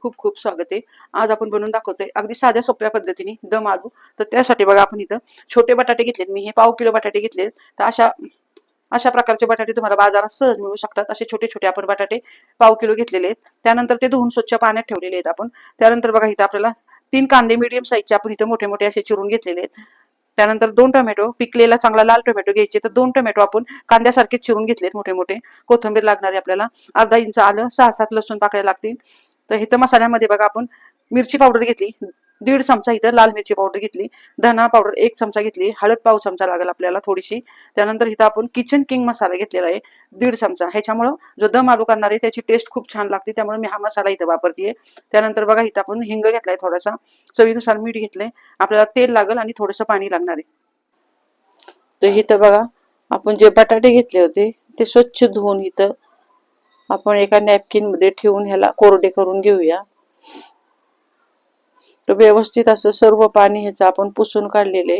खूप खूप स्वागत आहे। आज आपण बनवून दाखवतोय अगदी साध्या सोप्या पद्धतीने दम आलू। तर त्यासाठी बघा आपण इथं छोटे बटाटे घेतलेत, मी हे पाव किलो बटाटे घेतलेत। तर अशा अशा प्रकारचे बटाटे तुम्हाला बाजारात सहज मिळू शकतात। असे छोटे छोटे आपण बटाटे पाव किलो घेतलेले आहेत। त्यानंतर ते धुवून स्वच्छ पाण्यात ठेवलेले आहेत आपण। त्यानंतर बघा इथं आपल्याला 3 कांदे मीडियम साईजचे आपण इथं मोठे मोठे असे चिरून घेतलेले आहेत। त्यानंतर 2 टोमॅटो, पिकलेला चांगला लाल टोमॅटो घ्यायचे। तर 2 टोमॅटो आपण कांद्यासारखे चिरून घेतलेत मोठे मोठे। कोथिंबीर लागणारी आपल्याला अर्धा इंच आलं, 6-7 लसूण पाकळ्या लागतील। तर ह्याच्या मसाल्यामध्ये बघा आपण मिरची पावडर घेतली, 1.5 चमचा इथं लाल मिरची पावडर घेतली, धना पावडर 1 चमचा घेतली, हळद पाव चमचा लागेल आपल्याला थोडीशी। त्यानंतर इथं आपण किचन किंग मसाला घेतलेला आहे 1.5 चमचा। ह्याच्यामुळं जो दम आलू करणार आहे त्याची टेस्ट खूप छान लागते, त्यामुळे मी हा मसाला इथं वापरतेय। त्यानंतर बघा इथं आपण हिंग घेतलाय थोडासा, चवीनुसार मीठ घेतलंय, आपल्याला तेल लागेल आणि थोडंसं पाणी लागणार आहे। तर इथं बघा आपण जे बटाटे घेतले होते ते स्वच्छ धुवून इथं आपण एका नॅपकिन मध्ये ठेवून ह्याला कोरडे करून घेऊया। तर व्यवस्थित असं सर्व पाणी ह्याचं आपण पुसून काढलेले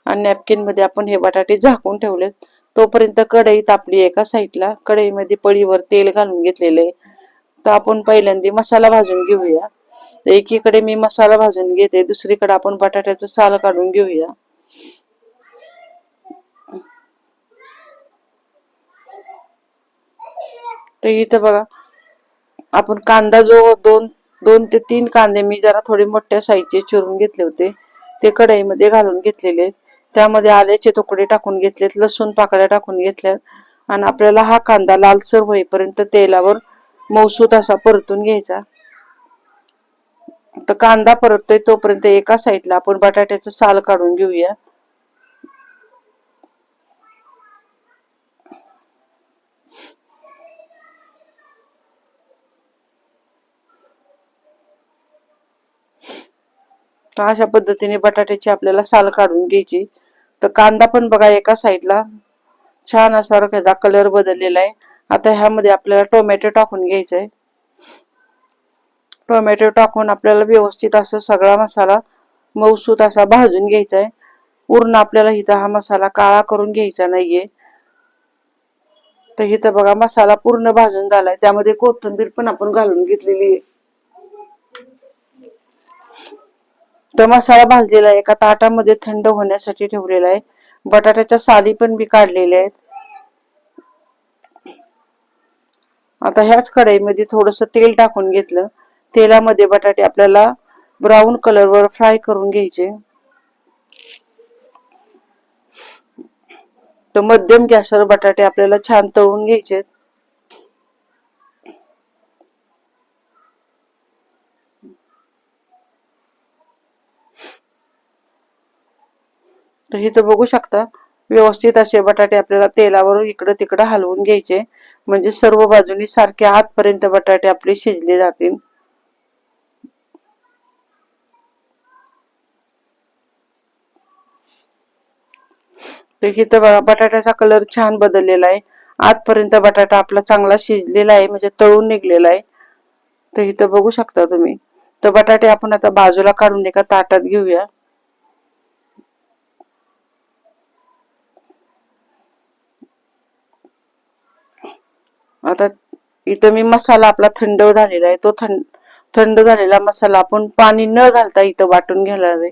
आणि नॅपकिन मध्ये आपण हे बटाटे झाकून ठेवलेत। तोपर्यंत कढई तापली एका साईडला, कढईमध्ये पळीवर तेल घालून घेतलेले। तर आपण पहिल्यांदा मसाला भाजून घेऊया। तर एकीकडे मी मसाला भाजून घेते, दुसरीकडे आपण बटाट्याचं साल काढून घेऊया। तर इथं बघा आपण कांदा जो दोन ते 3 कांदे मी जरा थोडे मोठ्या साईजचे चिरून घेतले होते ते कढईमध्ये घालून घेतलेले। त्यामध्ये आल्याचे तुकडे टाकून घेतलेत, लसूण पाकळ्या टाकून घेतल्यात आणि आपल्याला हा कांदा लालसर होईपर्यंत तेलावर मऊसूत असा परतून घ्यायचा। तर कांदा परततोय तोपर्यंत एका साईडला आपण बटाट्याचं साल काढून घेऊया। तर अशा पद्धतीने बटाट्याची आपल्याला साल काढून घ्यायची। तर कांदा पण बघा एका साईडला छान असा त्याचा कलर बदललेला आहे। आता ह्यामध्ये आपल्याला टोमॅटो टाकून घ्यायचा आहे। टोमॅटो टाकून आपल्याला व्यवस्थित असा सगळा मसाला मऊसूत असा भाजून घ्यायचा आहे। पूर्ण आपल्याला इथं हा मसाला काळा करून घ्यायचा नाहीये। तर इथं बघा मसाला पूर्ण भाजून झालाय, त्यामध्ये कोथिंबीर पण आपण घालून घेतलेली आहे। तर मसाला भाजलेला एका ताटामध्ये थंड होण्यासाठी ठेवलेला आहे। बटाट्याच्या साली पण मी काढलेल्या आहेत। आता ह्याच कढईमध्ये थोडंसं तेल टाकून घेतलं, तेलामध्ये बटाटे आपल्याला ब्राऊन कलरवर फ्राय करून घ्यायचे। तर मध्यम गॅसवर बटाटे आपल्याला छान तळून घ्यायचे। तर इथं बघू शकता व्यवस्थित असे बटाटे आपल्याला तेलावर इकडं तिकडं हलवून घ्यायचे, म्हणजे सर्व बाजूनी सारखे आतपर्यंत बटाटे आपले शिजले जातील। तर इथं बघा बटाट्याचा कलर छान बदललेला आहे, आतपर्यंत बटाटा आपला चांगला शिजलेला आहे, म्हणजे तळून निघलेला आहे। तर इथं बघू शकता तुम्ही। तर बटाटे आपण आता बाजूला काढून एका ताटात घेऊया। आता इथं मी मसाला आपला थंड झालेला आहे, तो थंड झालेला मसाला आपण पाणी न घालता इथं वाटून घेणार आहे।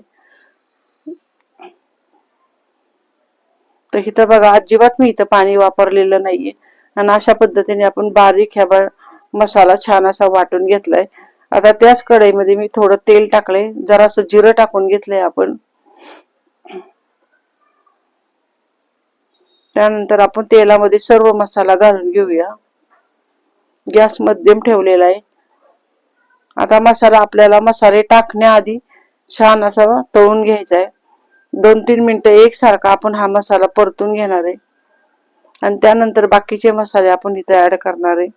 तर इथं बघा अजिबात मी इथं पाणी वापरलेलं नाहीये आणि अशा पद्धतीने आपण बारीक ह्या मसाला छान असा वाटून घेतलाय। आता त्याच कढईमध्ये मी थोडं तेल टाकलंय, जरासं जिरं टाकून घेतलंय आपण। त्यानंतर आपण तेलामध्ये सर्व मसाला घालून घेऊया। गॅस मध्यम ठेवलेला आहे। आता मसाला आपल्याला मसाले टाकण्याआधी छान असा तळून घ्यायचा आहे। 2-3 मिनिटं एकसारखा आपण हा मसाला परतून घेणार आहे आणि त्यानंतर बाकीचे मसाले आपण इथे ऍड करणार आहे।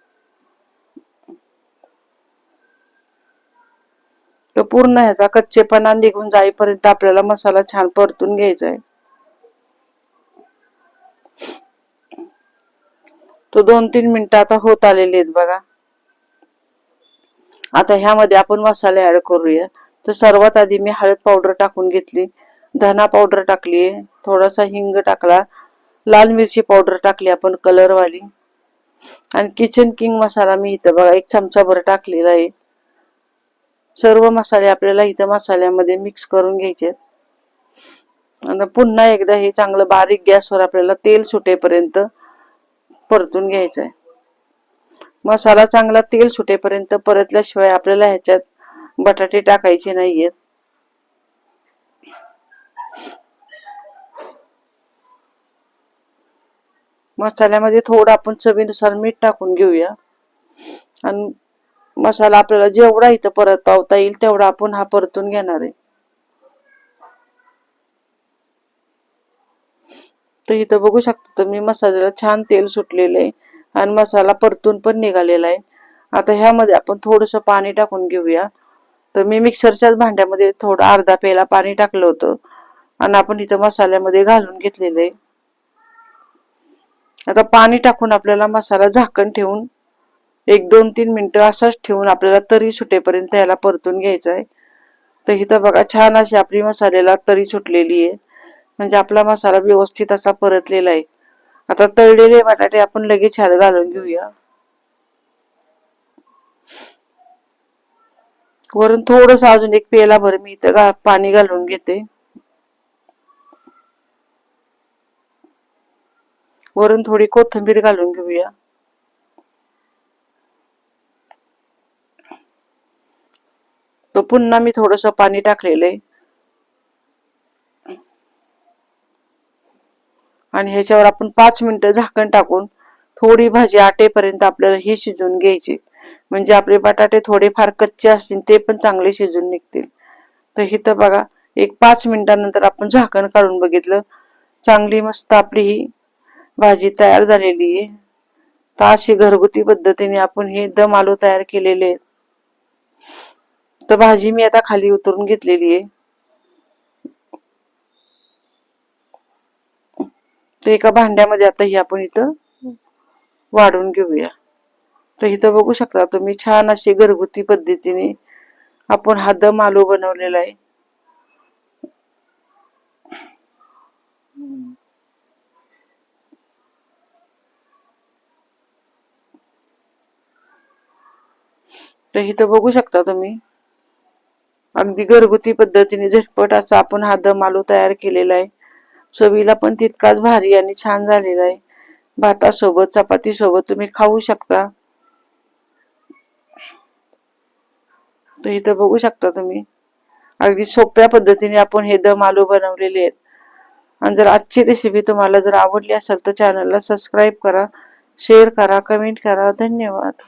तर पूर्ण ह्याचा कच्चेपणा निघून जाईपर्यंत आपल्याला मसाला छान परतून घ्यायचा आहे। तो 2-3 मिनिटं आता होत आलेले आहेत बघा। आता ह्यामध्ये आपण मसाले ऍड करूया। तर सर्वात आधी मी हळद पावडर टाकून घेतली, धना पावडर टाकली, थोडासा हिंग टाकला, लाल मिरची पावडर टाकली आपण कलर वाली, आणि किचन किंग मसाला मी इथं बघा 1 चमचा भर टाकलेला आहे। सर्व मसाले आपल्याला इथं मसाल्यामध्ये मिक्स करून घ्यायचे आहेत। आणि पुन्हा एकदा हे चांगलं बारीक गॅसवर आपल्याला तेल सुटेपर्यंत परतून घ्यायचं आहे। मसाला चांगला तेल सुटेपर्यंत परतल्याशिवाय आपल्याला ह्याच्यात बटाटे टाकायचे नाहीयेत। मसाल्यामध्ये थोडं आपण चवीनुसार मीठ टाकून घेऊया आणि मसाला आपल्याला जेवढा इथं परतवता येईल तेवढा आपण हा परतून घेणार आहे। तर इथं बघू शकता तुम्ही मसाल्याला छान तेल सुटलेलं आहे आणि मसाला परतून पण निघालेला आहे। आता ह्यामध्ये आपण थोडंसं पाणी टाकून घेऊया। तर मी मिक्सरच्याच भांड्यामध्ये थोडं अर्धा पेला पाणी टाकलं होतं आणि आपण इथं मसाल्यामध्ये घालून घेतलेलं आहे। आता पाणी टाकून आपल्याला मसाला झाकण ठेवून 1-2-3 मिनिटं असाच ठेवून आपल्याला तरी सुटेपर्यंत याला परतून घ्यायचं आहे। तर इथं बघा छान अशी आपली मसाल्याला तरी सुटलेली आहे, म्हणजे आपला मसाला व्यवस्थित असा परतलेला आहे। आता तळलेले बटाटे आपण लगेच ह्यात घालून घेऊया। वरून थोडंसं अजून एक पेलाभर मी इथं पाणी घालून घेते। वरून थोडी कोथिंबीर घालून घेऊया। तो पुन्हा मी थोडंसं पाणी टाकलेलं आहे आणि ह्याच्यावर आपण 5 मिनिटं झाकण टाकून थोडी भाजी आटेपर्यंत आपल्याला ही शिजवून घ्यायची, म्हणजे आपले बटाटे थोडेफार कच्चे असतील ते पण चांगले शिजून निघतील। तर इथं बघा एक 5 मिनिटांनंतर आपण झाकण काढून बघितलं, चांगली मस्त आपली ही भाजी तयार झालेली आहे। तर अशी घरगुती पद्धतीने आपण हे दम आलू तयार केलेले आहेत। तर भाजी मी आता खाली उतरून घेतलेली आहे। तर एका भांड्यामध्ये आता ही आपण इथं वाढून घेऊया। तर इथं बघू शकता तुम्ही छान अशी घरगुती पद्धतीने आपण हा दम आलू बनवलेला आहे। तर इथं बघू शकता तुम्ही अगदी घरगुती पद्धतीने झटपट असा आपण हा दम आलू तयार केलेला आहे। चवीला पण तितकाच भारी आणि छान झालेला आहे। भातासोबत चपाती सोबत तुम्ही खाऊ शकता। तर इथं बघू शकता तुम्ही अगदी सोप्या पद्धतीने आपण हे दम आलू बनवलेले आहेत। आणि जर आजची रेसिपी तुम्हाला जर आवडली असेल तर चॅनलला सबस्क्राईब करा, शेअर करा, कमेंट करा। धन्यवाद।